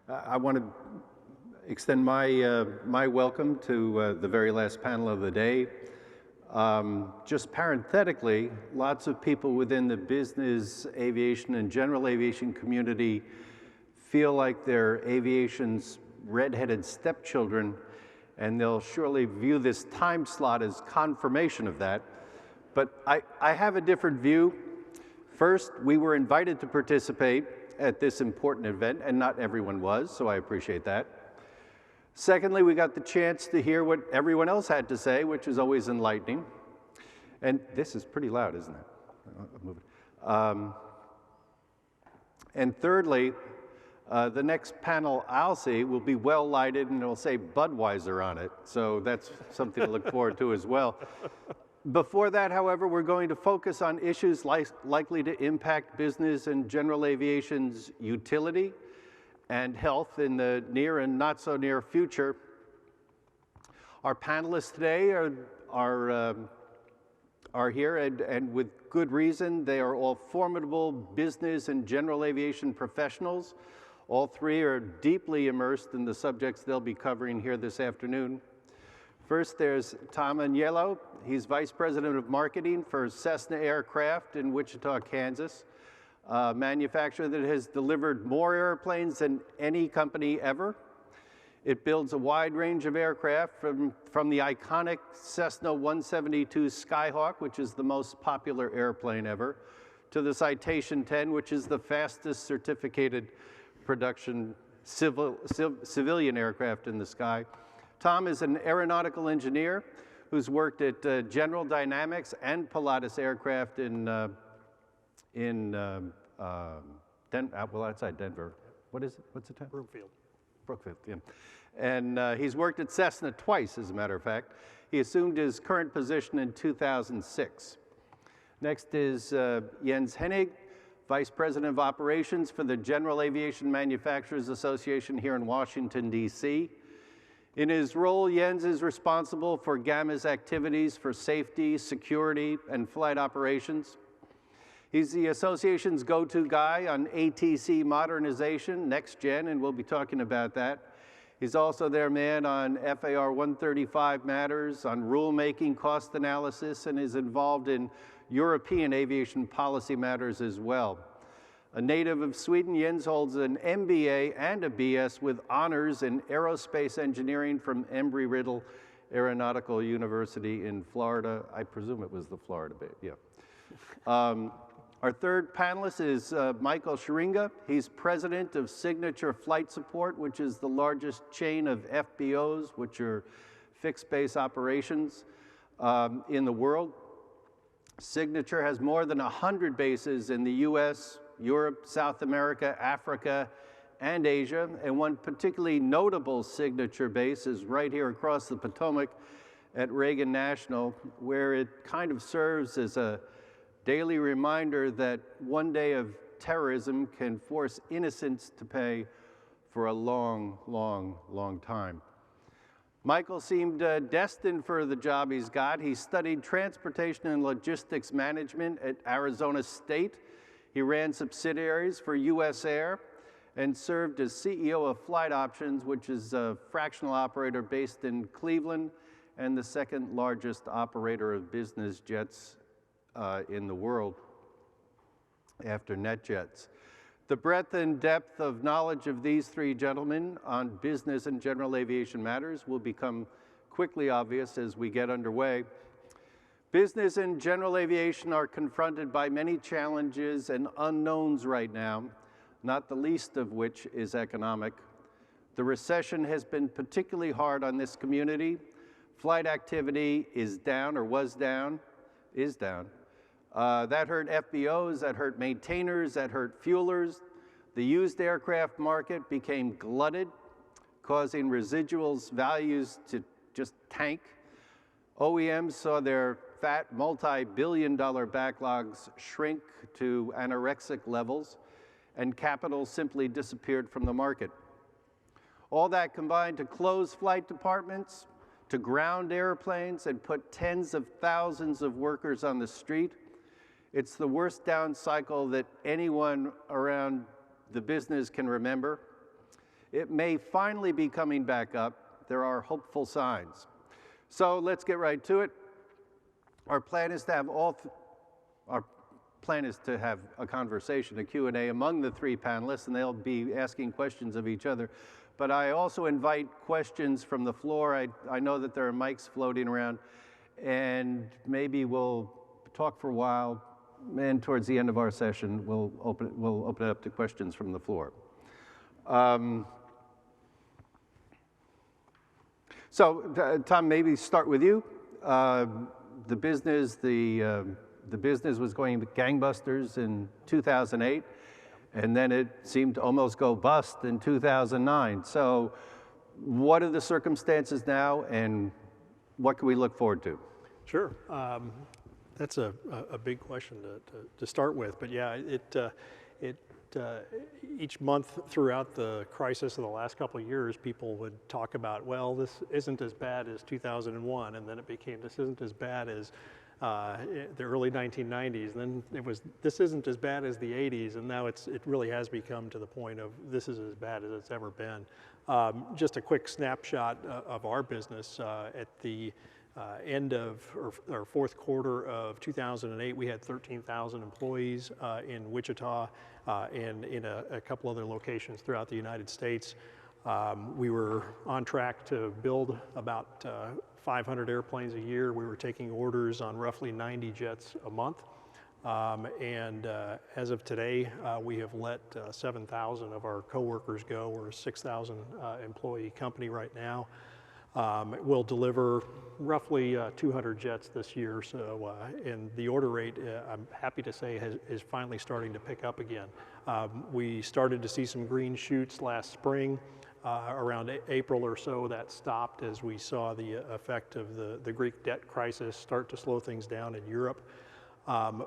I want to extend my welcome to the very last panel of the day. Just parenthetically, lots of people within the business aviation and general aviation community feel like they're aviation's redheaded stepchildren, and they'll surely view this time slot as confirmation of that. But I have a different view. First, we were invited to participate at this important event, and not everyone was, so I appreciate that. Secondly, we got the chance to hear what everyone else had to say, which is always enlightening. And this is pretty loud, isn't it? I'll move it. And thirdly, the next panel I'll see will be well lighted and it'll say Budweiser on it. So that's something to look forward to as well. Before that, however, we're going to focus on issues likely to impact business and general aviation's utility and health in the near and not so near future. Our panelists today are here, and with good reason. They are all formidable business and general aviation professionals. All three are deeply immersed in the subjects they'll be covering here this afternoon. First, there's Tom Agnello. He's Vice President of Marketing for Cessna Aircraft in Wichita, Kansas, a manufacturer that has delivered more airplanes than any company ever. It builds a wide range of aircraft from the iconic Cessna 172 Skyhawk, which is the most popular airplane ever, to the Citation 10, which is the fastest certificated production civilian aircraft in the sky. Tom is an aeronautical engineer who's worked at General Dynamics and Pilatus Aircraft outside Denver. What is it? What's the town? Brookfield, yeah. And he's worked at Cessna twice, as a matter of fact. He assumed his current position in 2006. Next is Jens Hennig, Vice President of Operations for the General Aviation Manufacturers Association here in Washington, D.C. In his role, Jens is responsible for GAMA's activities for safety, security, and flight operations. He's the association's go-to guy on ATC modernization, next gen, and we'll be talking about that. He's also their man on FAR 135 matters, on rulemaking, cost analysis, and is involved in European aviation policy matters as well. A native of Sweden, Jens holds an MBA and a BS with honors in aerospace engineering from Embry-Riddle Aeronautical University in Florida. I presume it was the Florida Bay, yeah. Our third panelist is Michael Scheringa. He's president of Signature Flight Support, which is the largest chain of FBOs, which are fixed base operations in the world. Signature has more than 100 bases in the US, Europe, South America, Africa, and Asia. And one particularly notable Signature base is right here across the Potomac at Reagan National, where it kind of serves as a daily reminder that one day of terrorism can force innocents to pay for a long, long, long time. Michael seemed destined for the job he's got. He studied transportation and logistics management at Arizona State. He ran subsidiaries for US Air and served as CEO of Flight Options, which is a fractional operator based in Cleveland and the second largest operator of business jets in the world after NetJets. The breadth and depth of knowledge of these three gentlemen on business and general aviation matters will become quickly obvious as we get underway. Business and general aviation are confronted by many challenges and unknowns right now, not the least of which is economic. The recession has been particularly hard on this community. Flight activity is down, or was down, is down. That hurt FBOs, that hurt maintainers, that hurt fuelers. The used aircraft market became glutted, causing residuals values to just tank. OEMs saw their fat multi-billion-dollar backlogs shrink to anorexic levels, and capital simply disappeared from the market. All that combined to close flight departments, to ground airplanes, and put tens of thousands of workers on the street. It's the worst down cycle that anyone around the business can remember. it may finally be coming back up. There are hopeful signs. So let's get right to it. Our plan is to have a conversation, a Q&A among the three panelists, and they'll be asking questions of each other. But I also invite questions from the floor. I know that there are mics floating around, and maybe we'll talk for a while, and towards the end of our session, we'll open it up to questions from the floor. So, Tom, maybe start with you. The business was going gangbusters in 2008, and then it seemed to almost go bust in 2009. So what are the circumstances now, and what can we look forward to? Sure. That's a big question to start with, but yeah, each month throughout the crisis of the last couple of years, people would talk about, well, this isn't as bad as 2001, and then it became, this isn't as bad as the early 1990s, and then this isn't as bad as the 80s, and now it really has become to the point of this is as bad as it's ever been. Just a quick snapshot of our business. At the end of our fourth quarter of 2008, we had 13,000 employees in Wichita and in a couple other locations throughout the United States. We were on track to build about 500 airplanes a year. We were taking orders on roughly 90 jets a month. As of today, we have let 7,000 of our coworkers go. We're a 6,000 employee company right now. We'll deliver roughly 200 jets this year, so and the order rate, I'm happy to say, is finally starting to pick up again. We started to see some green shoots last spring. Around April or so, that stopped as we saw the effect of the Greek debt crisis start to slow things down in Europe.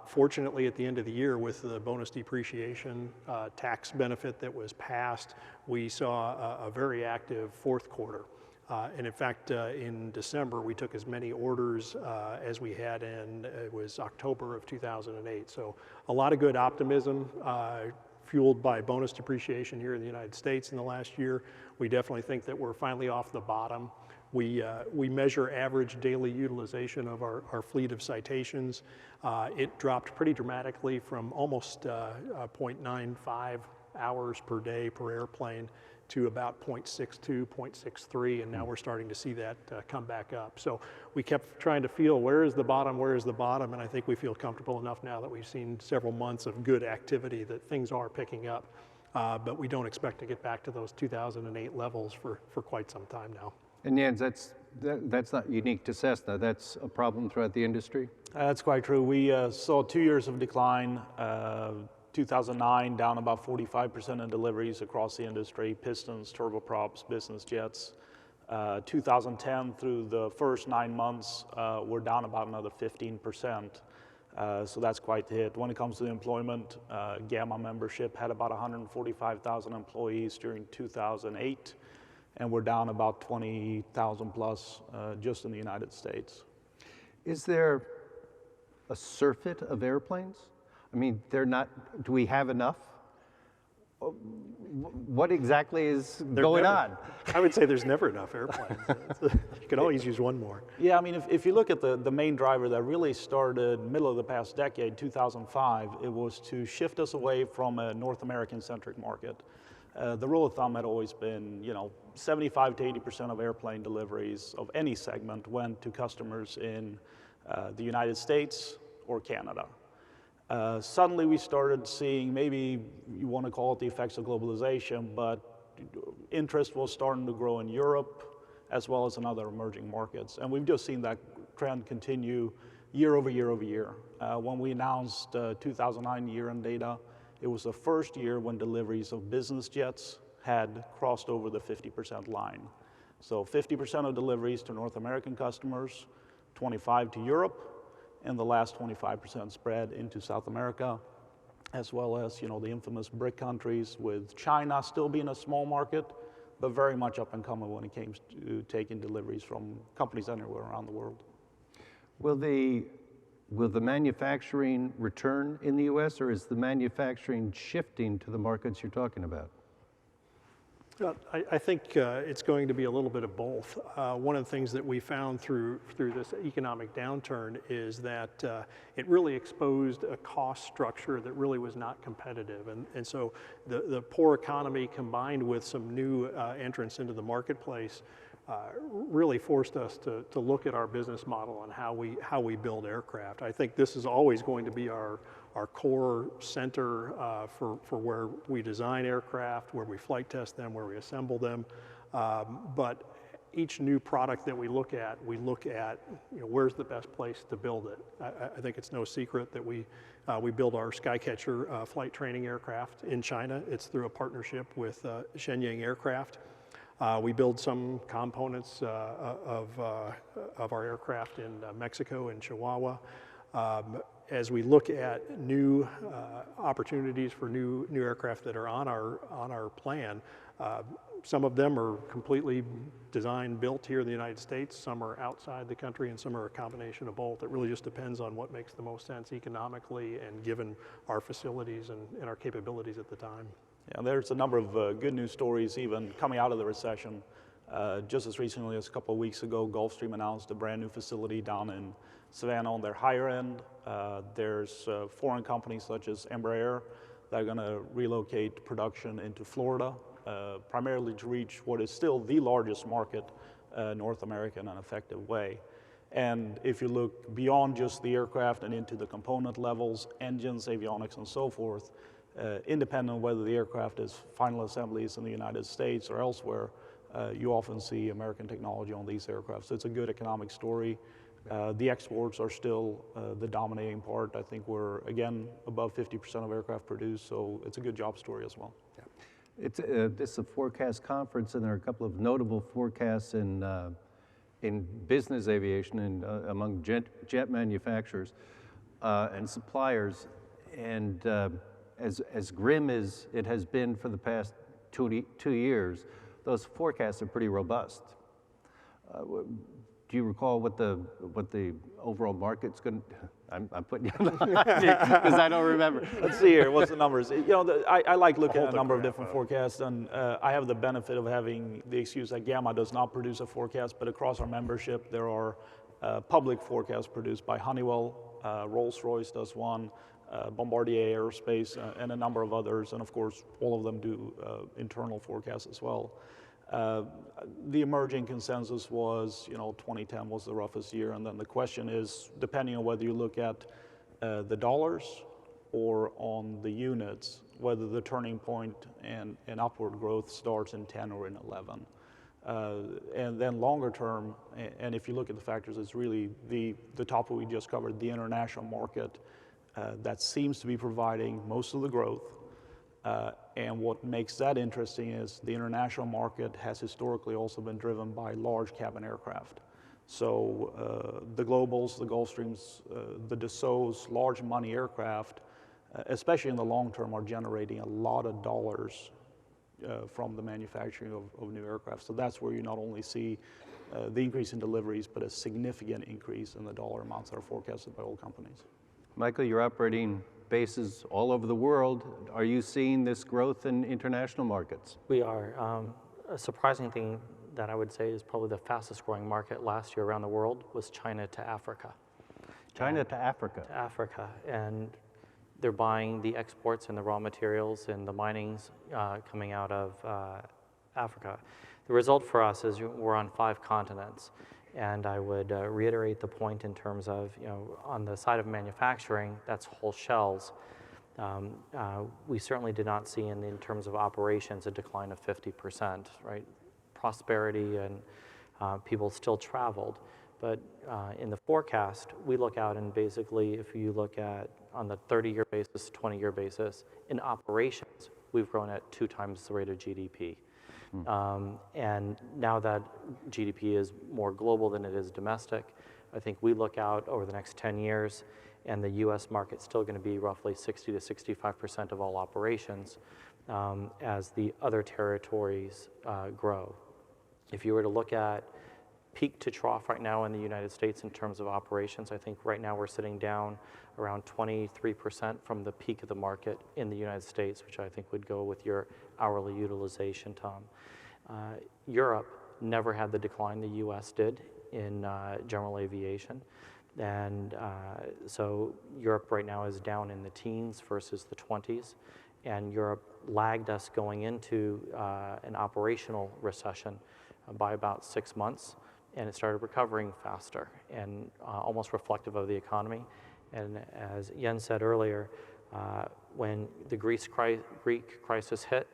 Fortunately, at the end of the year, with the bonus depreciation tax benefit that was passed, we saw a very active fourth quarter. And in fact, in December, we took as many orders as we had in, it was October of 2008. So a lot of good optimism fueled by bonus depreciation here in the United States in the last year. We definitely think that we're finally off the bottom. We measure average daily utilization of our fleet of Citations. It dropped pretty dramatically from almost 0.95 hours per day per airplane to about 0.62, 0.63, and now we're starting to see that come back up. So we kept trying to feel, where is the bottom, and I think we feel comfortable enough now that we've seen several months of good activity that things are picking up, but we don't expect to get back to those 2008 levels for quite some time now. And Jens, that's not unique to Cessna, that's a problem throughout the industry? That's quite true. We saw 2 years of decline. 2009, down about 45% in deliveries across the industry, pistons, turboprops, business jets. 2010 through the first 9 months, we're down about another 15%. So that's quite the hit. When it comes to the employment, Gamma membership had about 145,000 employees during 2008, and we're down about 20,000 plus just in the United States. Is there a surfeit of airplanes? I mean, do we have enough? What exactly is going on? I would say there's never enough airplanes. You could always use one more. Yeah, I mean, if you look at the main driver that really started middle of the past decade, 2005, it was to shift us away from a North American-centric market. The rule of thumb had always been, 75 to 80% of airplane deliveries of any segment went to customers in the United States or Canada. Suddenly we started seeing, maybe you want to call it the effects of globalization, but interest was starting to grow in Europe as well as in other emerging markets. And we've just seen that trend continue year over year over year. When we announced 2009 year-end data, it was the first year when deliveries of business jets had crossed over the 50% line. So 50% of deliveries to North American customers, 25 to Europe, and the last 25% spread into South America, as well as, the infamous BRIC countries, with China still being a small market, but very much up and coming when it came to taking deliveries from companies anywhere around the world. Will the manufacturing return in the U.S., or is the manufacturing shifting to the markets you're talking about? I think it's going to be a little bit of both. One of the things that we found through this economic downturn is that it really exposed a cost structure that really was not competitive. And so the poor economy combined with some new entrants into the marketplace really forced us to look at our business model and how we build aircraft. I think this is always going to be our core center for where we design aircraft, where we flight test them, where we assemble them. But each new product that we look at, where's the best place to build it. I think it's no secret that we build our Skycatcher flight training aircraft in China. It's through a partnership with Shenyang Aircraft. We build some components of our aircraft in Mexico and Chihuahua. As we look at new opportunities for new aircraft that are on our plan, some of them are completely designed, built here in the United States. Some are outside the country, and some are a combination of both. It really just depends on what makes the most sense economically and given our facilities and our capabilities at the time. Yeah, there's a number of good news stories even coming out of the recession. Just as recently as a couple of weeks ago, Gulfstream announced a brand new facility down in Savannah on their higher end. There's foreign companies such as Embraer that are going to relocate production into Florida, primarily to reach what is still the largest market, North America, in an effective way. And if you look beyond just the aircraft and into the component levels, engines, avionics, and so forth, independent of whether the aircraft is final assemblies in the United States or elsewhere, you often see American technology on these aircraft. So it's a good economic story. The exports are still the dominating part. I think we're, again, above 50% of aircraft produced, so it's a good job story as well. Yeah. This is a forecast conference, and there are a couple of notable forecasts in business aviation and among jet manufacturers and suppliers. And as grim as it has been for the past 2 years, those forecasts are pretty robust. Do you recall what the overall market's going to? I'm putting you on the hot seat because I don't remember. Let's see here. What's the numbers? You know, I like looking at a number of different forecasts, and I have the benefit of having the excuse that Gamma does not produce a forecast, but across our membership there are public forecasts produced by Honeywell, Rolls-Royce does one, Bombardier Aerospace, and a number of others, and of course all of them do internal forecasts as well. The emerging consensus was, 2010 was the roughest year, and then the question is, depending on whether you look at the dollars or on the units, whether the turning point and upward growth starts in 10 or in 11. And then longer term, and if you look at the factors, it's really the topic we just covered, the international market, that seems to be providing most of the growth. And what makes that interesting is the international market has historically also been driven by large cabin aircraft. So the Globals, the Gulfstreams, the Dassaults, large money aircraft, especially in the long term, are generating a lot of dollars from the manufacturing of new aircraft. So that's where you not only see the increase in deliveries, but a significant increase in the dollar amounts that are forecasted by all companies. Michael, you're operating bases all over the world. Are you seeing this growth in international markets? We are. A surprising thing that I would say is probably the fastest growing market last year around the world was China to Africa. China to Africa? To Africa. And they're buying the exports and the raw materials and the minings coming out of Africa. The result for us is we're on 5 continents. And I would reiterate the point in terms of, on the side of manufacturing, that's whole shells. We certainly did not see in terms of operations a decline of 50%, right? Prosperity and people still traveled. But in the forecast, we look out and basically, if you look at on the 30-year basis, 20-year basis, in operations, we've grown at 2 times the rate of GDP. And now that GDP is more global than it is domestic, I think we look out over the next 10 years and the US market's still going to be roughly 60 to 65% of all operations as the other territories grow. If you were to look at peak to trough right now in the United States in terms of operations. I think right now we're sitting down around 23% from the peak of the market in the United States, which I think would go with your hourly utilization, Tom. Europe never had the decline the US did in general aviation. And so Europe right now is down in the teens versus the 20s. And Europe lagged us going into an operational recession by about 6 months. And it started recovering faster and almost reflective of the economy. And as Jens said earlier, when the Greek crisis hit,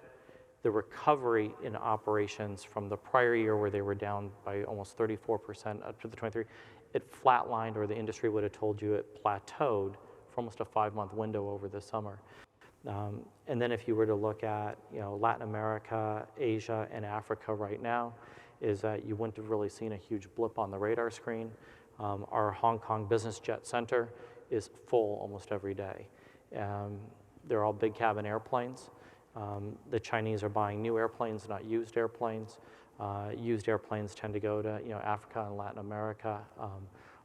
the recovery in operations from the prior year where they were down by almost 34% up to the 23, it flatlined, or the industry would have told you it plateaued for almost a 5-month window over the summer. And then if you were to look at Latin America, Asia, and Africa right now, is that you wouldn't have really seen a huge blip on the radar screen. Our Hong Kong Business Jet Center is full almost every day. They're all big cabin airplanes. The Chinese are buying new airplanes, not used airplanes. Used airplanes tend to go to Africa and Latin America.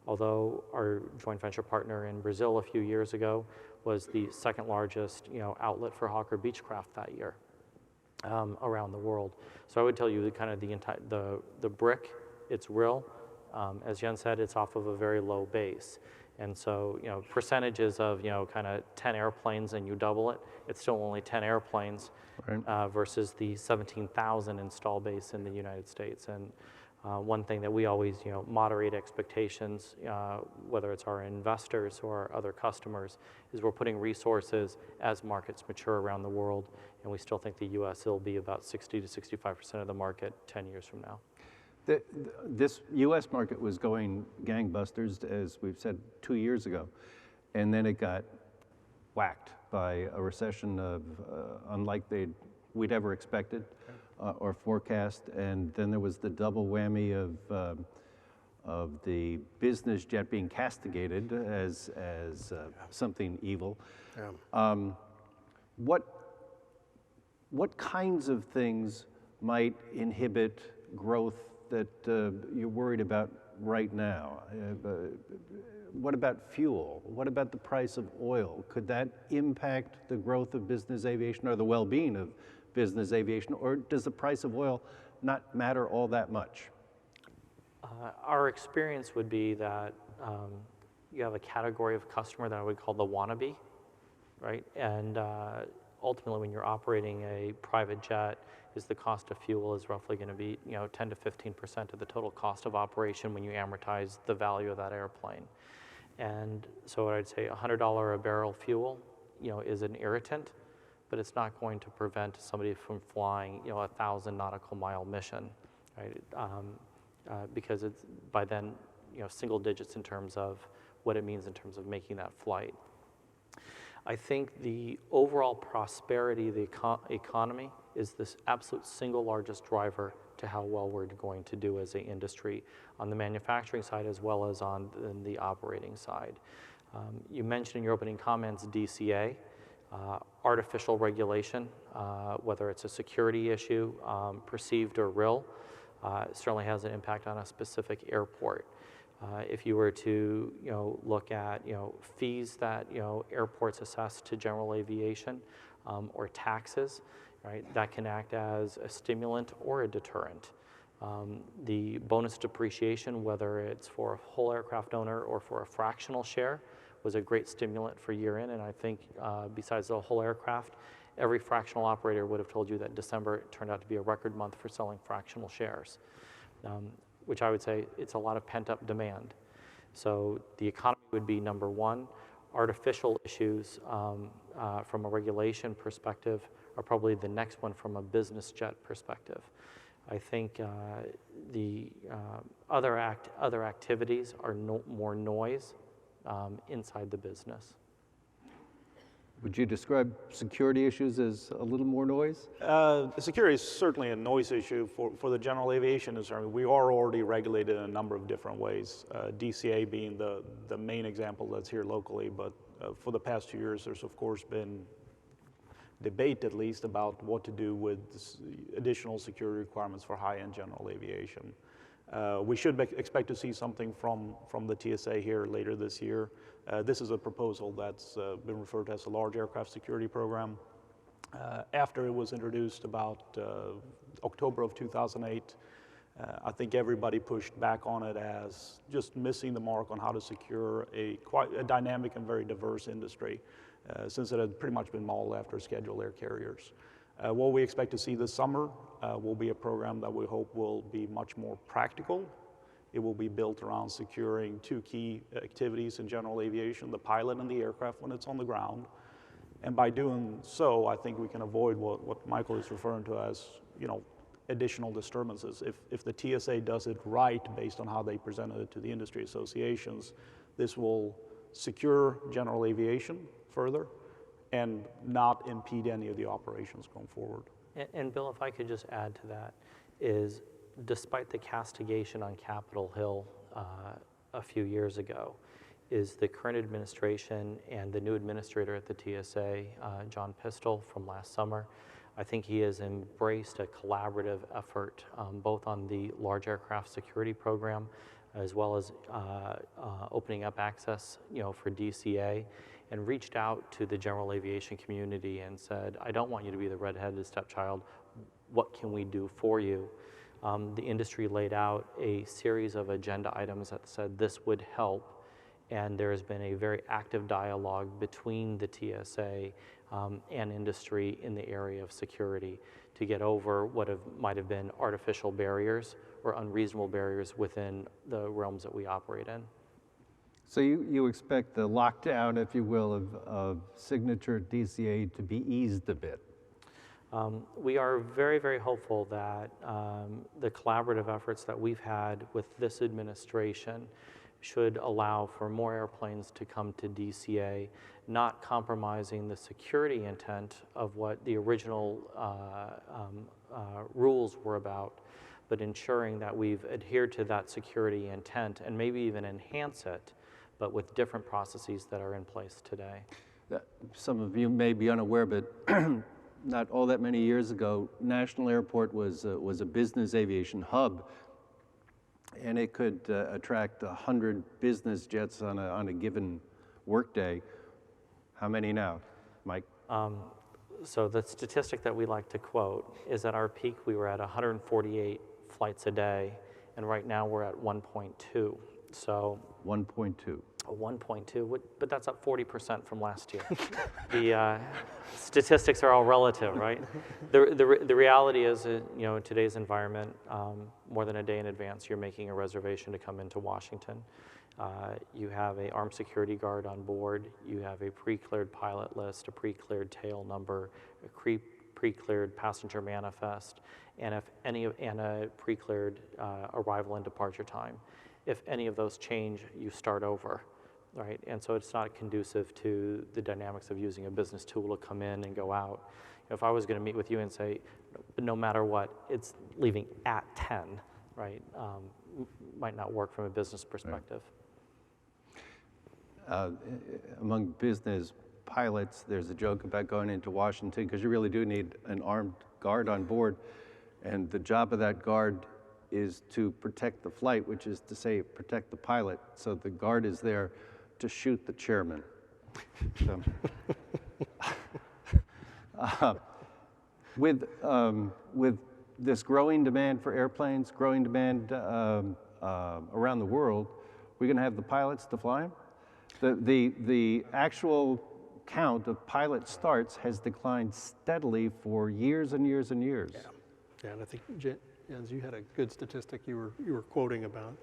Although our joint venture partner in Brazil a few years ago was the second largest outlet for Hawker Beechcraft that year around the world. So I would tell you that kind of the brick, it's real. As Jens said, it's off of a very low base. And so, percentages of, kind of 10 airplanes and you double it, it's still only 10 airplanes versus the 17,000 install base in the United States. And one thing that we always, moderate expectations, whether it's our investors or our other customers, is we're putting resources as markets mature around the world. And we still think the US will be about 60 to 65% of the market 10 years from now. This U.S. market was going gangbusters, as we've said, 2 years ago, and then it got whacked by a recession of unlike we'd ever expected or forecast, and then there was the double whammy of the business jet being castigated as something evil. Yeah. What kinds of things might inhibit growth that you're worried about right now? What about fuel? What about the price of oil? Could that impact the growth of business aviation or the well-being of business aviation, or does the price of oil not matter all that much? Our experience would be that you have a category of customer that I would call the wannabe, right? And ultimately, when you're operating a private jet, the cost of fuel is roughly going to be 10 to 15% of the total cost of operation when you amortize the value of that airplane. And so I'd say $100 a barrel fuel is an irritant, but it's not going to prevent somebody from flying 1,000 nautical mile mission, right? Because it's by then single digits in terms of what it means in terms of making that flight. I think the overall prosperity of the economy is this absolute single largest driver to how well we're going to do as an industry on the manufacturing side as well as on the operating side. You mentioned in your opening comments DCA, artificial regulation, whether it's a security issue, perceived or real, certainly has an impact on a specific airport. If you were to look at fees that airports assess to general aviation or taxes, right, that can act as a stimulant or a deterrent. The bonus depreciation, whether it's for a whole aircraft owner or for a fractional share, was a great stimulant for year in. And I think besides the whole aircraft, every fractional operator would have told you that December turned out to be a record month for selling fractional shares, which I would say it's a lot of pent-up demand. So the economy would be number one. Artificial issues from a regulation perspective are probably the next one from a business jet perspective. I think the other activities are more noise inside the business. Would you describe security issues as a little more noise? Security is certainly a noise issue for the general aviation industry. We are already regulated in a number of different ways, DCA being the main example that's here locally, but for the past 2 years, there's of course been debate at least about what to do with additional security requirements for high-end general aviation. We should expect to see something from the TSA here later this year. This is a proposal that's been referred to as the Large Aircraft Security Program. After it was introduced about October of 2008, I think everybody pushed back on it as just missing the mark on how to secure quite a dynamic and very diverse industry, since it had pretty much been modeled after scheduled air carriers. What we expect to see this summer will be a program that we hope will be much more practical. It will be built around securing two key activities in general aviation, the pilot and the aircraft when it's on the ground. And by doing so, I think we can avoid what Michael is referring to as, additional disturbances. If the TSA does it right based on how they presented it to the industry associations, this will secure general aviation further and not impede any of the operations going forward. And Bill, if I could just add to that, is despite the castigation on Capitol Hill a few years ago, is the current administration and the new administrator at the TSA, John Pistol from last summer. I think he has embraced a collaborative effort both on the large aircraft security program as well as opening up access for DCA, and reached out to the general aviation community and said, I don't want you to be the redheaded stepchild. What can we do for you? The industry laid out a series of agenda items that said this would help, and there has been a very active dialogue between the TSA and industry in the area of security to get over what might have been artificial barriers or unreasonable barriers within the realms that we operate in. So you expect the lockdown, if you will, of signature DCA to be eased a bit? We are very, very hopeful that the collaborative efforts that we've had with this administration should allow for more airplanes to come to DCA, not compromising the security intent of what the original rules were about, but ensuring that we've adhered to that security intent and maybe even enhance it, but with different processes that are in place today. Some of you may be unaware, but not all that many years ago, National Airport was a business aviation hub, and it could attract 100 business jets on a given workday. How many now, Mike? So the statistic that we like to quote is at our peak we were at 148 flights a day, and right now we're at 1.2. So 1.2. 1.2, but that's up 40% from last year. The statistics are all relative, right? The reality is, in today's environment, more than a day in advance, you're making a reservation to come into Washington. You have an armed security guard on board. You have a pre-cleared pilot list, a pre-cleared tail number, a pre-cleared passenger manifest, and a pre-cleared arrival and departure time. If any of those change, you start over, right? And so it's not conducive to the dynamics of using a business tool to come in and go out. If I was going to meet with you and say, no matter what, it's leaving at 10, right? Might not work from a business perspective. Right. Among business pilots, there's a joke about going into Washington because you really do need an armed guard on board, and the job of that guard is to protect the flight, which is to say protect the pilot. So the guard is there to shoot the chairman. So, with this growing demand for airplanes, growing demand around the world, we're going to have the pilots to fly them. The actual count of pilot starts has declined steadily for years and years and years. Yeah, and I think Jens, you had a good statistic you were quoting about.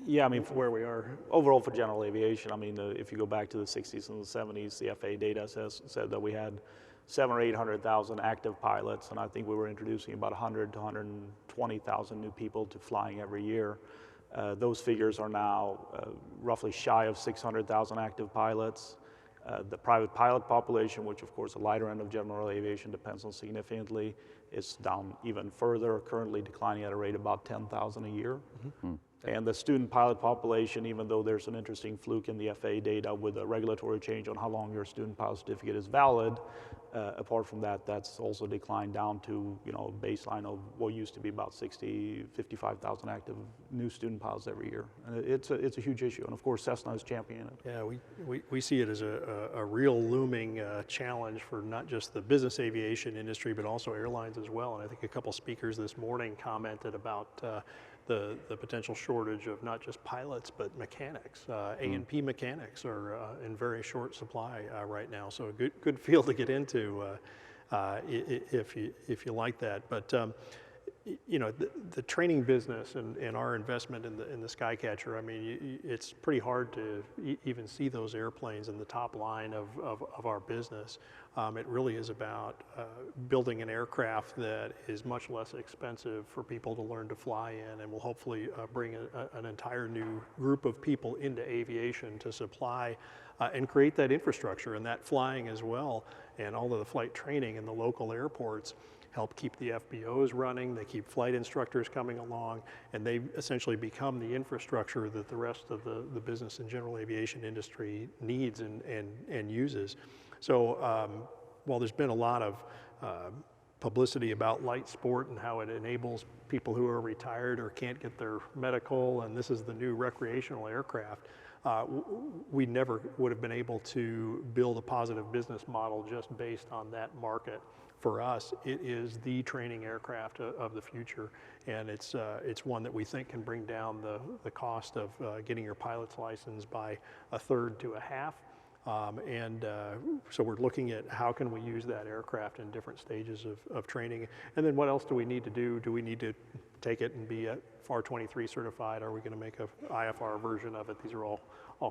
Yeah, I mean, for where we are overall for general aviation, I mean, if you go back to the 60s and the 70s, the FAA data said that we had 700,000 or 800,000 active pilots, and I think we were introducing about 100 to 120,000 new people to flying every year. Those figures are now roughly shy of 600,000 active pilots. The private pilot population, which of course the lighter end of general aviation depends on significantly, is down even further, currently declining at a rate of about 10,000 a year. Mm-hmm. And the student pilot population, even though there's an interesting fluke in the FAA data with a regulatory change on how long your student pilot certificate is valid, Apart from that, that's also declined down to, you know, a baseline of what used to be about 55,000 active new student pilots every year. And it's a huge issue, and of course Cessna is championing it. Yeah, we see it as a real looming challenge for not just the business aviation industry, but also airlines as well. And I think a couple speakers this morning commented about the potential shortage of not just pilots, but mechanics. A&P mechanics are in very short supply right now, so a good field to get into if you like that. But you know, the training business and our investment in the Skycatcher, I mean, it's pretty hard to even see those airplanes in the top line of our business. It really is about building an aircraft that is much less expensive for people to learn to fly in, and will hopefully bring an entire new group of people into aviation to supply and create that infrastructure and that flying as well, and all of the flight training in the local airports help keep the FBOs running, they keep flight instructors coming along, and they essentially become the infrastructure that the rest of the business and general aviation industry needs and uses. So while there's been a lot of publicity about light sport and how it enables people who are retired or can't get their medical, and this is the new recreational aircraft, we never would have been able to build a positive business model just based on that market. For us, it is the training aircraft of the future, and it's one that we think can bring down the cost of getting your pilot's license by a third to a half. So we're looking at how can we use that aircraft in different stages of training, and then what else do we need to do? Do we need to take it and be FAR 23 certified? Are we going to make a IFR version of it? These are all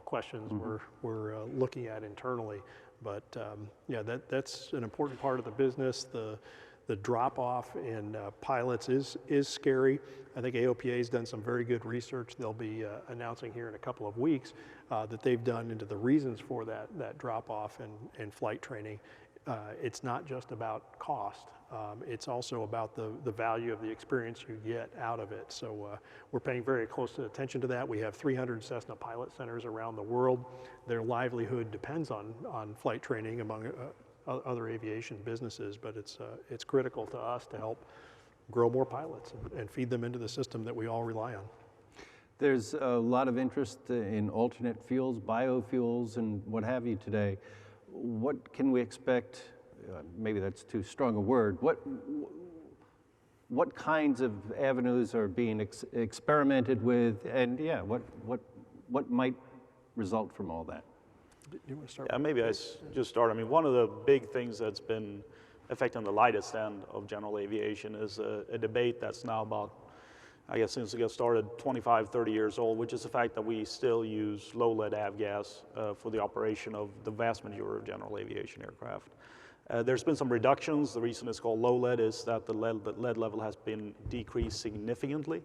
questions we're looking at internally. But yeah, that's an important part of the business. The drop off in pilots is scary. I think AOPA has done some very good research. They'll be announcing here in a couple of weeks that they've done into the reasons for that drop off in flight training. It's not just about cost. It's also about the value of the experience you get out of it. So we're paying very close attention to that. We have 300 Cessna pilot centers around the world. Their livelihood depends on flight training among other aviation businesses, but it's critical to us to help grow more pilots and feed them into the system that we all rely on. There's a lot of interest in alternate fuels, biofuels, and what have you today. What can we expect? Maybe that's too strong a word. What kinds of avenues are being experimented with, and yeah, what might result from all that? You want to start? Yeah, maybe I just start. I mean, one of the big things that's been affecting the lightest end of general aviation is a debate that's now about, I guess, since it got started 25, 30 years old, which is the fact that we still use low lead avgas for the operation of the vast majority of general aviation aircraft. There's been some reductions. The reason it's called low lead is that the lead level has been decreased significantly.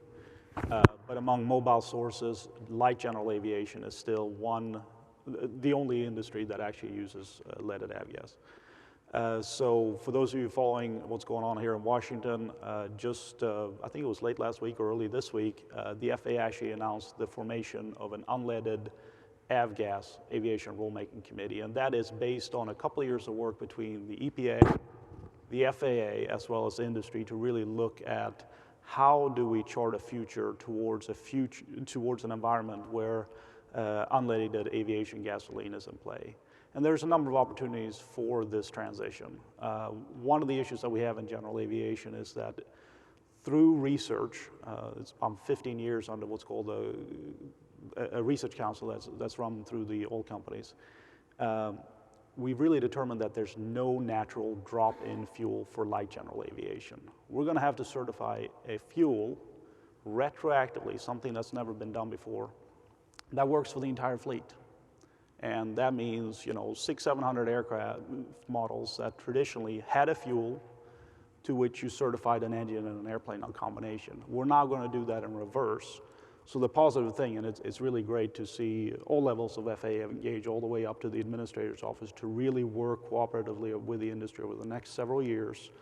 But among mobile sources, light general aviation is still the only industry that actually uses leaded avgas. So for those of you following what's going on here in Washington, I think it was late last week or early this week, the FAA actually announced the formation of an unleaded avgas aviation rulemaking committee, and that is based on a couple of years of work between the EPA, the FAA, as well as the industry to really look at how do we chart a future towards an environment where unleaded aviation gasoline is in play. And there's a number of opportunities for this transition. One of the issues that we have in general aviation is that through research, I'm 15 years under what's called a research council that's run through the oil companies. We've really determined that there's no natural drop-in fuel for light general aviation. We're going to have to certify a fuel retroactively, something that's never been done before, that works for the entire fleet. And that means, 600-700 aircraft models that traditionally had a fuel to which you certified an engine and an airplane on combination. We're now going to do that in reverse. So the positive thing, and it's really great to see all levels of FAA engage all the way up to the administrator's office to really work cooperatively with the industry over the next several years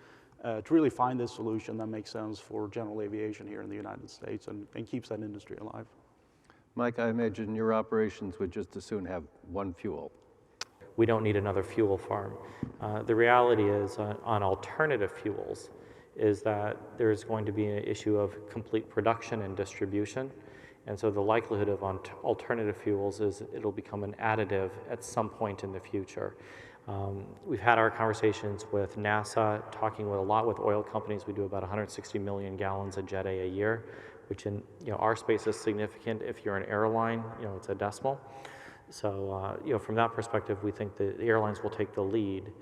to really find this solution that makes sense for general aviation here in the United States and keeps that industry alive. Mike, I imagine your operations would just as soon have one fuel. we don't need another fuel farm. The reality is on alternative fuels is that there's going to be an issue of complete production and distribution. And so the likelihood of alternative fuels is it'll become an additive at some point in the future. We've had our conversations with NASA, talking with a lot with oil companies. We do about 160 million gallons of Jet A year, which in our space is significant. If you're an airline, it's a decimal. So from that perspective, we think the airlines will take the lead.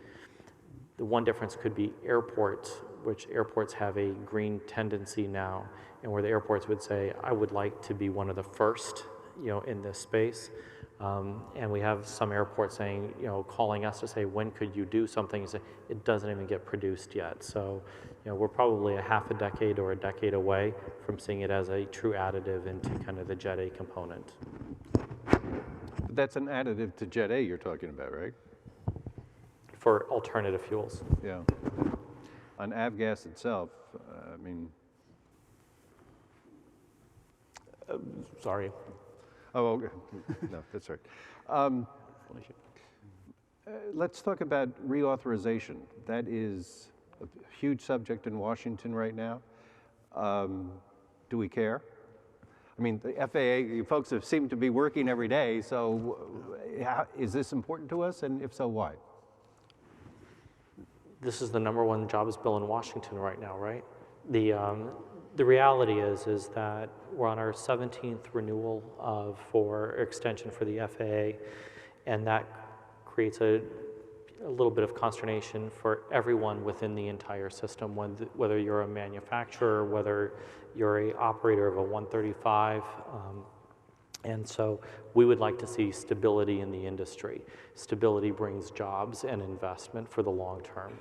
The one difference could be airports, which airports have a green tendency now, and where the airports would say, I would like to be one of the first, in this space. And we have some airports saying, calling us to say, when could you do something? It doesn't even get produced yet. So, we're probably a half a decade or a decade away from seeing it as a true additive into kind of the Jet A component. That's an additive to Jet A you're talking about, right? For alternative fuels. Yeah. On avgas itself, I mean... Sorry. Oh, okay. No, that's right. Let's talk about reauthorization. That is a huge subject in Washington right now. Do we care? I mean, the FAA, you folks have seemed to be working every day, so is this important to us, and if so, why? This is the #1 jobs bill in Washington right now, right? The reality is that we're on our 17th renewal for extension for the FAA, and that creates a little bit of consternation for everyone within the entire system, whether you're a manufacturer, whether you're an operator of a 135. And so we would like to see stability in the industry. Stability brings jobs and investment for the long term.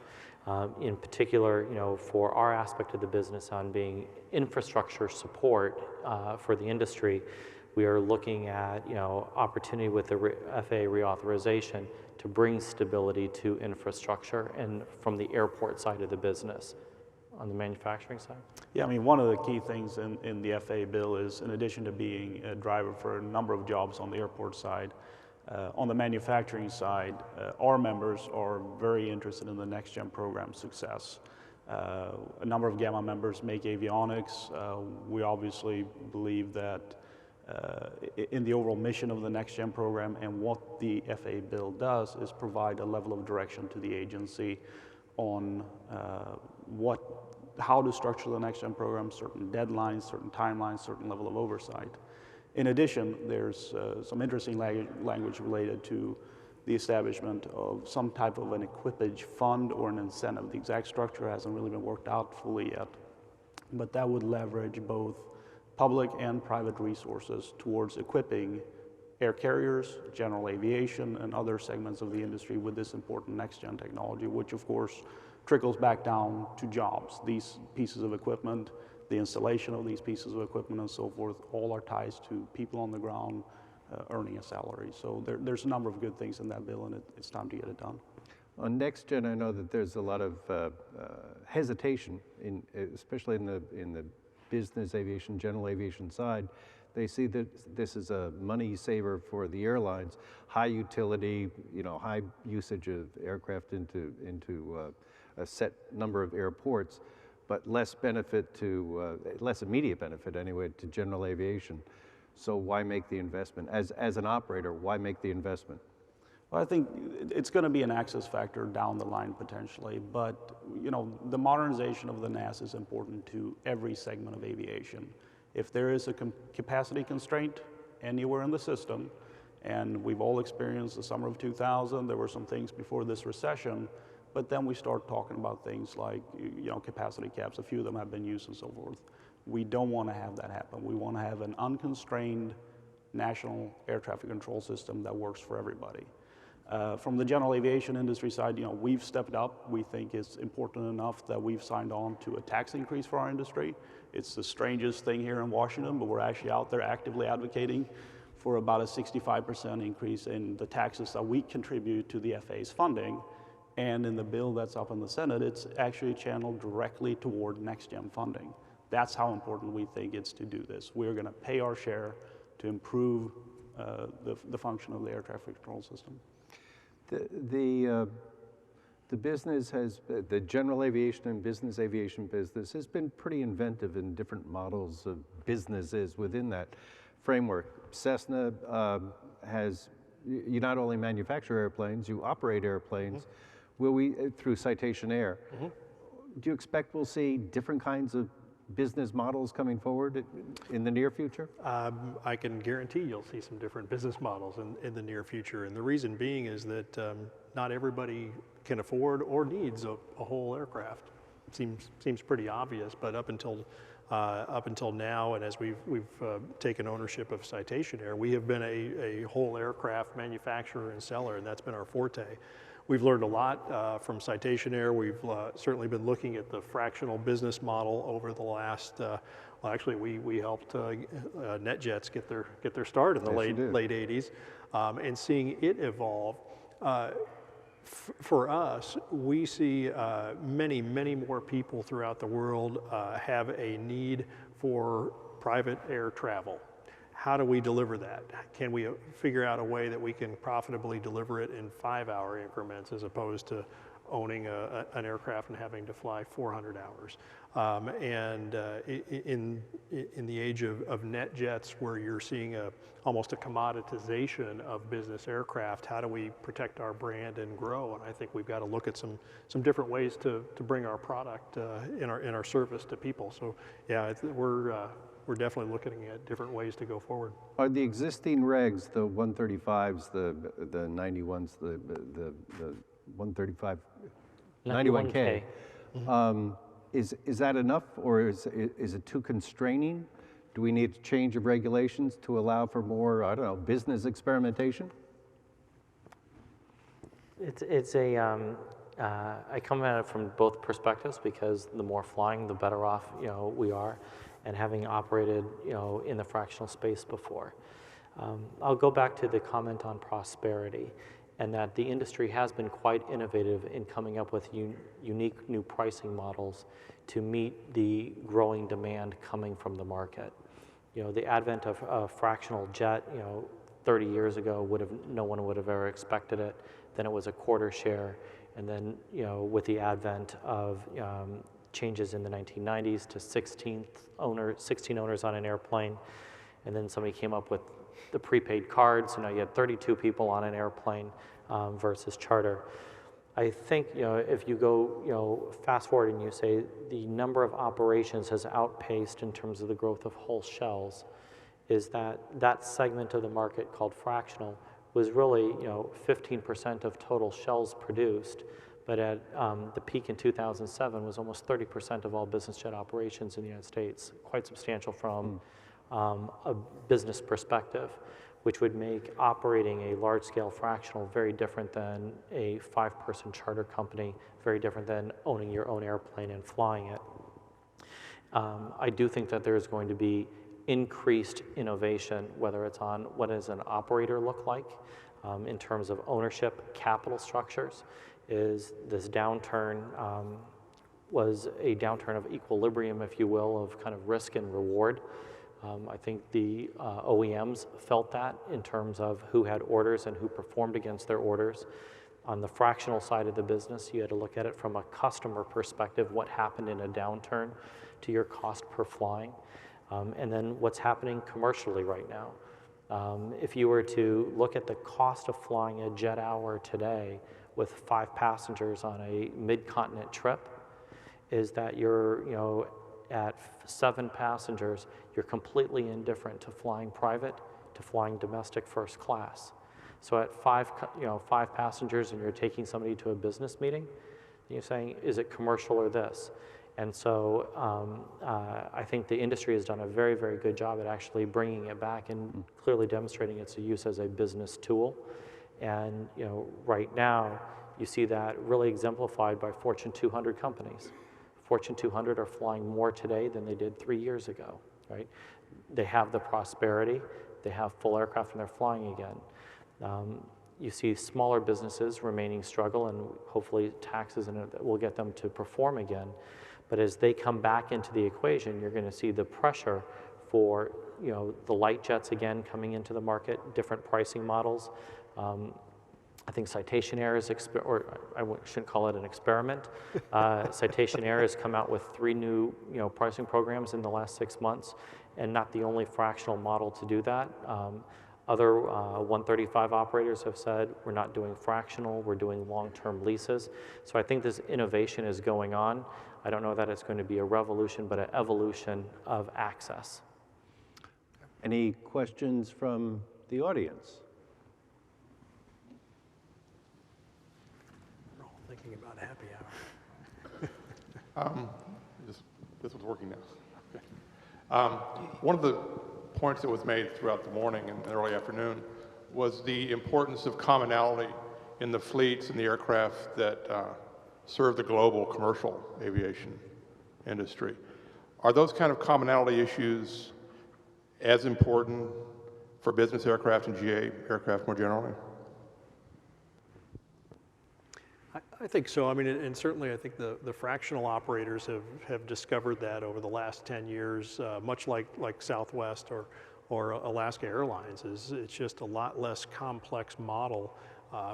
In particular, for our aspect of the business on being infrastructure support for the industry, we are looking at opportunity with the FAA reauthorization to bring stability to infrastructure and from the airport side of the business. On the manufacturing side? Yeah, I mean, one of the key things in the FAA bill is, in addition to being a driver for a number of jobs on the airport side, on the manufacturing side, our members are very interested in the next-gen program success. A number of Gamma members make avionics. We obviously believe that in the overall mission of the next-gen program, and what the FAA bill does is provide a level of direction to the agency on how to structure the next-gen program, certain deadlines, certain timelines, certain level of oversight. In addition, there's some interesting language related to the establishment of some type of an equipage fund or an incentive. The exact structure hasn't really been worked out fully yet, but that would leverage both public and private resources towards equipping air carriers, general aviation, and other segments of the industry with this important next-gen technology, which of course trickles back down to jobs. These pieces of equipment, the installation of these pieces of equipment and so forth, all are ties to people on the ground earning a salary. So there's a number of good things in that bill, and it's time to get it done. On next gen, I know that there's a lot of hesitation, especially in the business aviation, general aviation side. They see that this is a money saver for the airlines, high utility, high usage of aircraft into a set number of airports, but less benefit less immediate benefit anyway to general aviation. So why make the investment? As an operator, why make the investment? Well, I think it's going to be an access factor down the line potentially, but the modernization of the NAS is important to every segment of aviation. If there is a capacity constraint anywhere in the system, and we've all experienced the summer of 2000, there were some things before this recession, but then we start talking about things like capacity caps. A few of them have been used and so forth. We don't want to have that happen. We want to have an unconstrained national air traffic control system that works for everybody. From the general aviation industry side, we've stepped up. We think it's important enough that we've signed on to a tax increase for our industry. It's the strangest thing here in Washington, but we're actually out there actively advocating for about a 65% increase in the taxes that we contribute to the FAA's funding. And in the bill that's up in the Senate, it's actually channeled directly toward next-gen funding. That's how important we think it's to do this. We're going to pay our share to improve the function of the air traffic control system. The business the general aviation and business aviation business has been pretty inventive in different models of businesses within that framework. Cessna you not only manufacture airplanes, you operate airplanes. Will we, through Citation Air, do you expect we'll see different kinds of business models coming forward in the near future? I can guarantee you'll see some different business models in the near future. And the reason being is that not everybody can afford or needs a whole aircraft. Seems pretty obvious, but up until now, and as we've taken ownership of Citation Air, we have been a whole aircraft manufacturer and seller, and that's been our forte. We've learned a lot from Citation Air. We've certainly been looking at the fractional business model over the last. Well, actually, we helped NetJets get their start in the late 80s, and seeing it evolve. For us, we see many more people throughout the world have a need for private air travel. How do we deliver that? Can we figure out a way that we can profitably deliver it in 5-hour increments as opposed to owning an aircraft and having to fly 400 hours? In the age of net jets, where you're seeing almost a commoditization of business aircraft, how do we protect our brand and grow? And I think we've got to look at some different ways to bring our product in our service to people. So yeah, we're definitely looking at different ways to go forward. Are the existing regs, the 135s, the 91s, the 135, 91K, is that enough, or is it too constraining? Do we need to change of regulations to allow for more, I don't know, business experimentation? I come at it from both perspectives, because the more flying, the better off we are, and having operated in the fractional space before. I'll go back to the comment on prosperity, and that the industry has been quite innovative in coming up with unique new pricing models to meet the growing demand coming from the market. The advent of a fractional jet, 30 years ago, no one would have ever expected it. Then it was a quarter share, and then with the advent of changes in the 1990s to 16 owners on an airplane, and then somebody came up with the prepaid card, so now you had 32 people on an airplane versus charter. I think if you go fast forward and you say the number of operations has outpaced in terms of the growth of whole shells, is that segment of the market called fractional was really 15% of total shells produced, but at the peak in 2007 was almost 30% of all business jet operations in the United States, quite substantial from a business perspective, which would make operating a large-scale fractional very different than a 5-person charter company, very different than owning your own airplane and flying it. I do think that there's going to be increased innovation, whether it's on what does an operator look like in terms of ownership, capital structures. Is this downturn was a downturn of equilibrium, if you will, of kind of risk and reward. I think the OEMs felt that in terms of who had orders and who performed against their orders. On the fractional side of the business, you had to look at it from a customer perspective, what happened in a downturn to your cost per flying, and then what's happening commercially right now. If you were to look at the cost of flying a jet hour today with 5 passengers on a mid-continent trip, is that you're at 7 passengers, you're completely indifferent to flying private, to flying domestic first class. So at 5 passengers, and you're taking somebody to a business meeting, you're saying, is it commercial or this? And so I think the industry has done a very, very good job at actually bringing it back and clearly demonstrating its use as a business tool. And right now, you see that really exemplified by Fortune 200 companies. Fortune 200 are flying more today than they did 3 years ago, right? They have the prosperity, they have full aircraft, and they're flying again. You see smaller businesses remaining struggle, and hopefully taxes will get them to perform again. But as they come back into the equation, you're going to see the pressure for the light jets again coming into the market, different pricing models. I think Citation Air is, shouldn't call it an experiment. Citation Air has come out with 3 new pricing programs in the last 6 months, and not the only fractional model to do that. Other 135 operators have said, we're not doing fractional, we're doing long-term leases. So I think this innovation is going on. I don't know that it's going to be a revolution, but an evolution of access. Any questions from the audience? We're all thinking about happy hour. This one's working now. Okay. One of the points that was made throughout the morning and early afternoon was the importance of commonality in the fleets and the aircraft that serve the global commercial aviation industry. Are those kind of commonality issues as important for business aircraft and GA aircraft more generally? I think so. I mean, and certainly I think the fractional operators have discovered that over the last 10 years, much like Southwest or Alaska Airlines. It's just a lot less complex model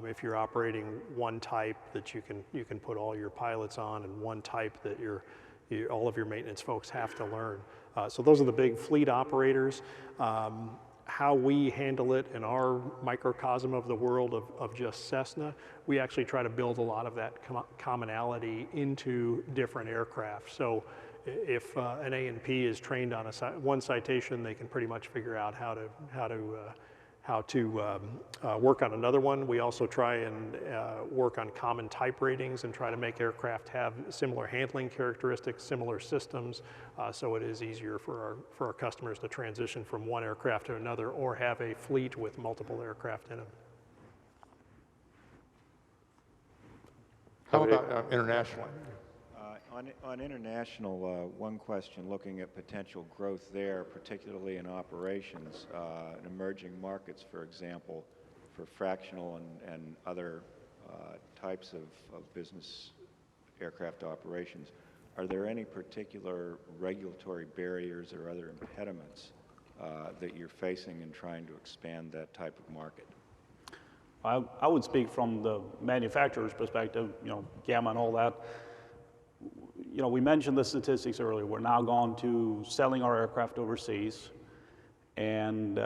if you're operating one type that you can put all your pilots on, and one type that all of your maintenance folks have to learn. So those are the big fleet operators. How we handle it in our microcosm of the world of just Cessna, we actually try to build a lot of that commonality into different aircraft. So if an A&P is trained on one Citation, they can pretty much figure out how to work on another one. We also try and work on common type ratings and try to make aircraft have similar handling characteristics, similar systems, so it is easier for our customers to transition from one aircraft to another or have a fleet with multiple aircraft in them. How about internationally? On international, one question, looking at potential growth there, particularly in operations, in emerging markets, for example, for fractional and other types of business aircraft operations. Are there any particular regulatory barriers or other impediments that you're facing in trying to expand that type of market? I would speak from the manufacturer's perspective, Gamma and all that. We mentioned the statistics earlier. We're now gone to selling our aircraft overseas, and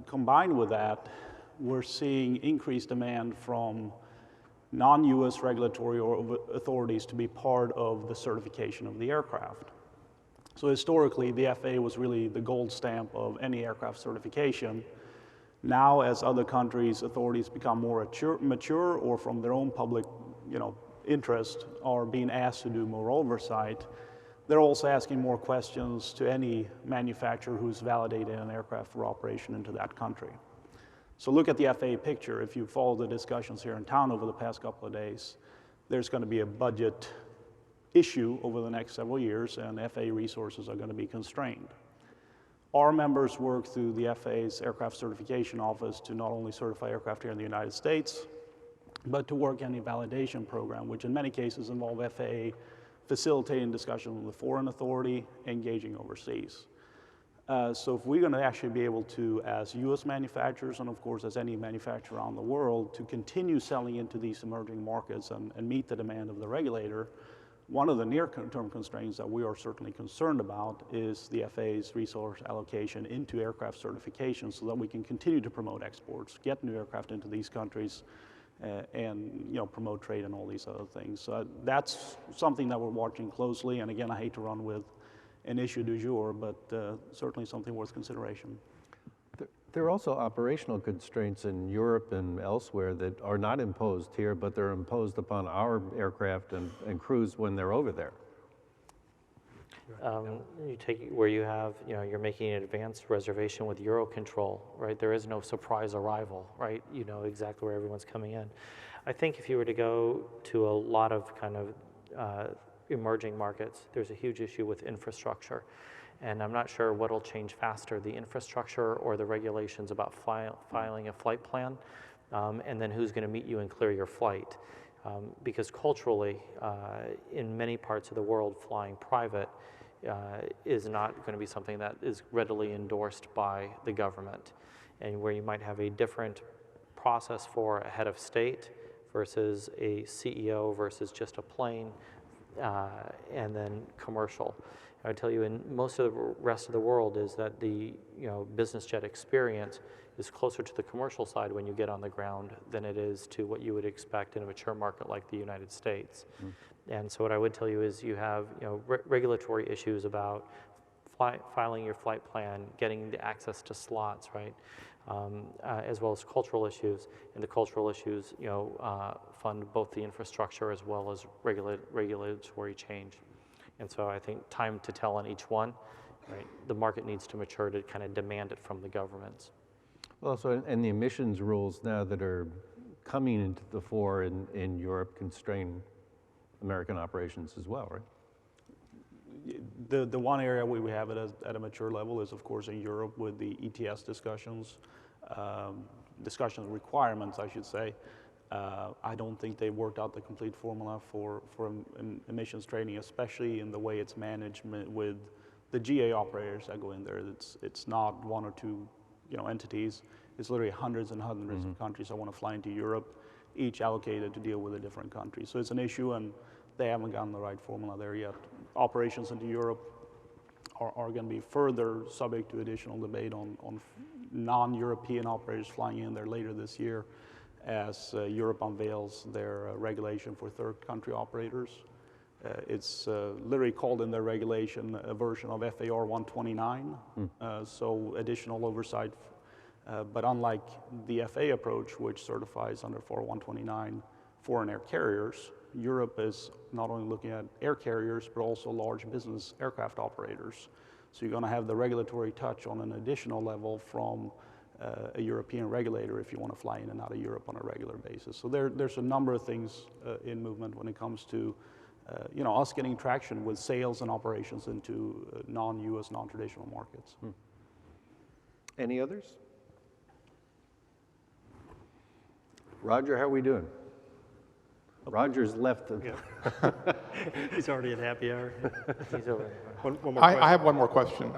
combined with that, we're seeing increased demand from non-U.S. regulatory authorities to be part of the certification of the aircraft. So historically, the FAA was really the gold stamp of any aircraft certification. Now, as other countries' authorities become more mature or from their own public, interest are being asked to do more oversight, they're also asking more questions to any manufacturer who's validated an aircraft for operation into that country. So look at the FAA picture. If you follow the discussions here in town over the past couple of days, there's going to be a budget issue over the next several years, and FAA resources are going to be constrained. Our members work through the FAA's Aircraft Certification Office to not only certify aircraft here in the United States, but to work any validation program, which in many cases involve FAA facilitating discussion with the foreign authority, engaging overseas. So if we're going to actually be able to, as U.S. manufacturers, and of course as any manufacturer around the world, to continue selling into these emerging markets and meet the demand of the regulator, one of the near-term constraints that we are certainly concerned about is the FAA's resource allocation into aircraft certification so that we can continue to promote exports, get new aircraft into these countries, and promote trade and all these other things. So that's something that we're watching closely. And again, I hate to run with an issue du jour, but certainly something worth consideration. There are also operational constraints in Europe and elsewhere that are not imposed here, but they're imposed upon our aircraft and crews when they're over there. You take where you have, you're making an advanced reservation with Eurocontrol, right? There is no surprise arrival, right? You know exactly where everyone's coming in. I think if you were to go to a lot of kind of emerging markets, there's a huge issue with infrastructure. And I'm not sure what'll change faster, the infrastructure or the regulations about filing a flight plan, and then who's gonna meet you and clear your flight. Because culturally, in many parts of the world, flying private is not going to be something that is readily endorsed by the government, and where you might have a different process for a head of state versus a CEO versus just a plane, and then commercial. I would tell you in most of the rest of the world is that the business jet experience is closer to the commercial side when you get on the ground than it is to what you would expect in a mature market like the United States. And so what I would tell you is you have regulatory issues about filing your flight plan, getting the access to slots, right? As well as cultural issues, and the cultural issues, fund both the infrastructure as well as regulatory change. And so I think time to tell on each one, right? The market needs to mature to kind of demand it from the governments. Well, so, and the emissions rules now that are coming into the fore in Europe constrain American operations as well, right? The one area where we have it at a mature level is, of course, in Europe with the ETS discussions, requirements, I should say. I don't think they've worked out the complete formula for emissions trading, especially in the way it's managed with the GA operators that go in there. It's not one or two entities. It's literally hundreds and hundreds of countries that want to fly into Europe, each allocated to deal with a different country. So it's an issue, and they haven't gotten the right formula there yet. Operations into Europe are going to be further subject to additional debate on non-European operators flying in there later this year as Europe unveils their regulation for third country operators. It's literally called in their regulation a version of FAR 129, so additional oversight. But unlike the FAA approach, which certifies under FAR 129 foreign air carriers, Europe is not only looking at air carriers, but also large business aircraft operators. So you're going to have the regulatory touch on an additional level from a European regulator if you want to fly in and out of Europe on a regular basis. So there's a number of things in movement when it comes to us getting traction with sales and operations into non-US, non-traditional markets. Any others? Roger, how are we doing? Roger's left. He's already at happy hour. He's over. One more I have one more question.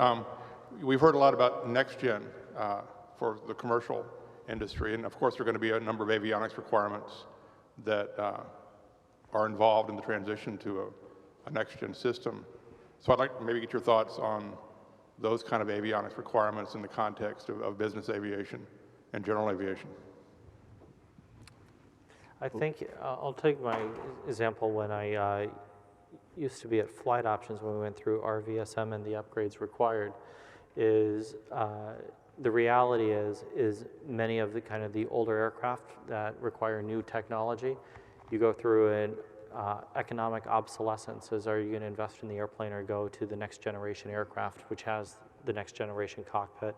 We've heard a lot about next gen for the commercial industry, and of course there are going to be a number of avionics requirements that are involved in the transition to a next gen system. So I'd like to maybe get your thoughts on those kind of avionics requirements in the context of business aviation and general aviation. I think I'll take my example when I used to be at Flight Options when we went through RVSM and the upgrades required. Is the reality is many of the kind of the older aircraft that require new technology, you go through an economic obsolescence. Are you going to invest in the airplane or go to the next generation aircraft, which has the next generation cockpit?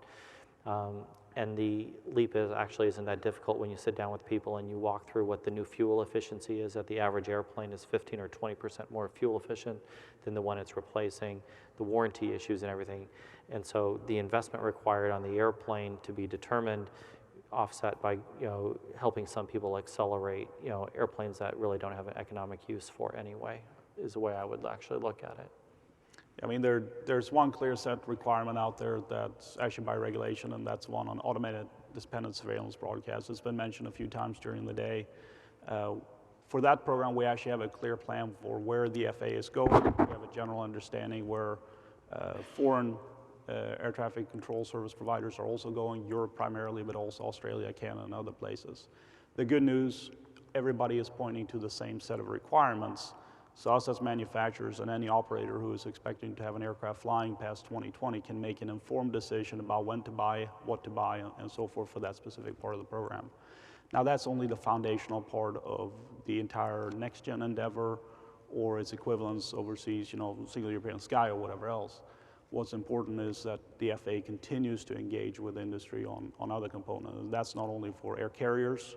And the leap isn't that difficult when you sit down with people and you walk through what the new fuel efficiency is. That the average airplane is 15 or 20% more fuel efficient than the one it's replacing, the warranty issues and everything. And so the investment required on the airplane to be determined, offset by helping some people accelerate airplanes that really don't have an economic use for anyway, is the way I would actually look at it. I mean, there's one clear set requirement out there that's actually by regulation, and that's one on automated dependent surveillance broadcast. It's been mentioned a few times during the day. For that program, we actually have a clear plan for where the FAA is going. We have a general understanding where foreign air traffic control service providers are also going, Europe primarily, but also Australia, Canada, and other places. The good news, everybody is pointing to the same set of requirements. So us as manufacturers and any operator who is expecting to have an aircraft flying past 2020 can make an informed decision about when to buy, what to buy, and so forth for that specific part of the program. Now that's only the foundational part of the entire next-gen endeavor or its equivalents overseas, single European sky or whatever else. What's important is that the FAA continues to engage with industry on other components. And that's not only for air carriers,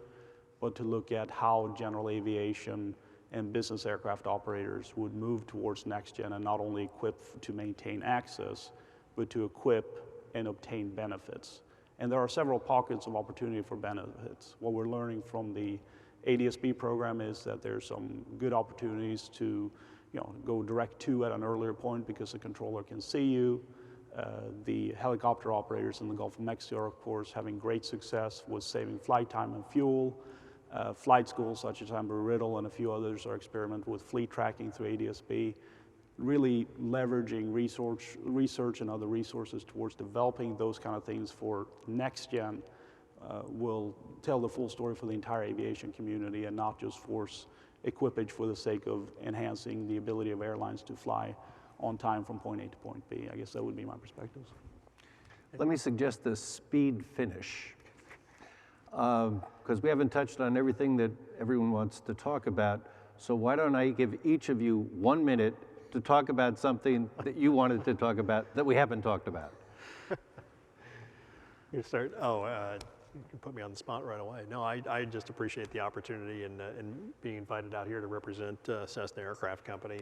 but to look at how general aviation and business aircraft operators would move towards next gen and not only equip to maintain access, but to equip and obtain benefits. And there are several pockets of opportunity for benefits. What we're learning from the ADSB program is that there's some good opportunities to go direct to at an earlier point because the controller can see you. The helicopter operators in the Gulf of Mexico are, of course, having great success with saving flight time and fuel. Flight schools such as Embry-Riddle and a few others are experimenting with fleet tracking through ADS-B, really leveraging research and other resources towards developing those kind of things for next gen will tell the full story for the entire aviation community and not just force equipage for the sake of enhancing the ability of airlines to fly on time from point A to point B. I guess that would be my perspectives. Let me suggest the speed finish, because we haven't touched on everything that everyone wants to talk about. So why don't I give each of you 1 minute to talk about something that you wanted to talk about that we haven't talked about. You start, you can put me on the spot right away. No, I just appreciate the opportunity and being invited out here to represent Cessna Aircraft Company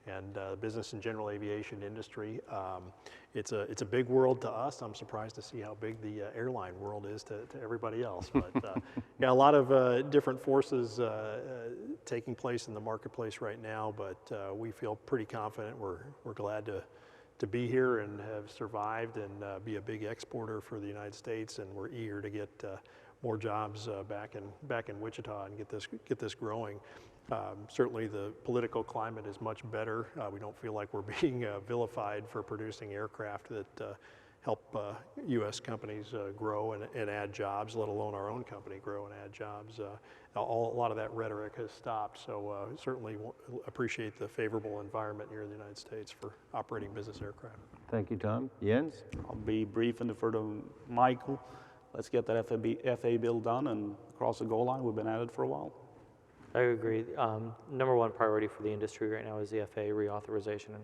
and business and general aviation industry. It's a big world to us. I'm surprised to see how big the airline world is to everybody else. But yeah, a lot of different forces taking place in the marketplace right now, but we feel pretty confident. We're glad to be here and have survived and be a big exporter for the United States, and we're eager to get more jobs back in Wichita and get this growing. Certainly the political climate is much better. We don't feel like we're being vilified for producing aircraft that help U.S. companies grow and add jobs, let alone our own company grow and add jobs. A lot of that rhetoric has stopped, so certainly appreciate the favorable environment here in the United States for operating business aircraft. Thank you, Tom. Jens? I'll be brief and defer to Michael. Let's get that FAA bill done and cross the goal line. We've been at it for a while. I agree. Number one priority for the industry right now is the FAA reauthorization,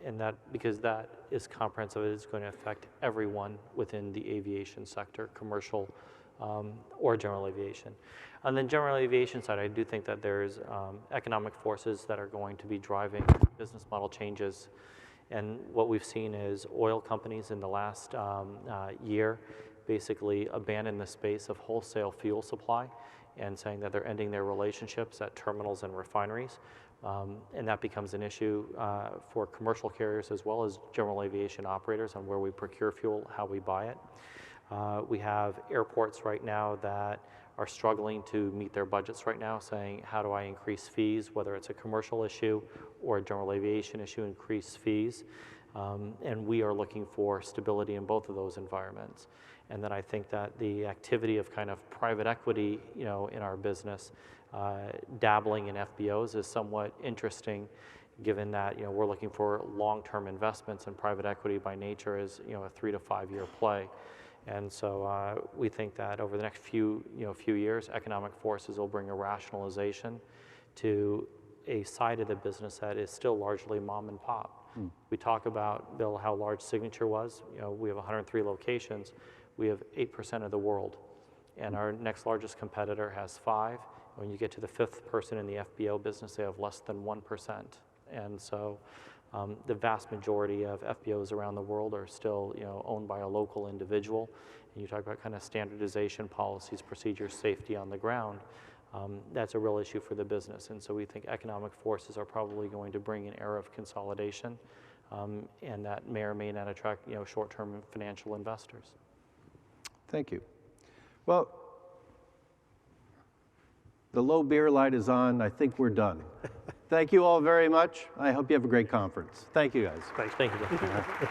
and that because that is comprehensive, it is going to affect everyone within the aviation sector, commercial or general aviation. On the general aviation side, I do think that there's economic forces that are going to be driving business model changes. And what we've seen is oil companies in the last year basically abandon the space of wholesale fuel supply and saying that they're ending their relationships at terminals and refineries. And that becomes an issue for commercial carriers as well as general aviation operators on where we procure fuel, how we buy it. We have airports right now that are struggling to meet their budgets right now, saying, how do I increase fees, whether it's a commercial issue or a general aviation issue, increase fees. And we are looking for stability in both of those environments. And then I think that the activity of kind of private equity, in our business, dabbling in FBOs is somewhat interesting, given that, we're looking for long-term investments, and private equity by nature is, a 3 to 5 year play. And so we think that over the next few years, economic forces will bring a rationalization to a side of the business that is still largely mom and pop. We talk about, Bill, how large Signature was. We have 103 locations. We have 8% of the world, and our next largest competitor has 5. When you get to the 5th person in the FBO business, they have less than 1%. And so the vast majority of FBOs around the world are still, owned by a local individual. And you talk about kind of standardization, policies, procedures, safety on the ground. That's a real issue for the business. And so we think economic forces are probably going to bring an era of consolidation, and that may or may not attract, short-term financial investors. Thank you. Well, the low beer light is on. I think we're done. Thank you all very much. I hope you have a great conference. Thank you, guys. Thanks. Thank you, Bill.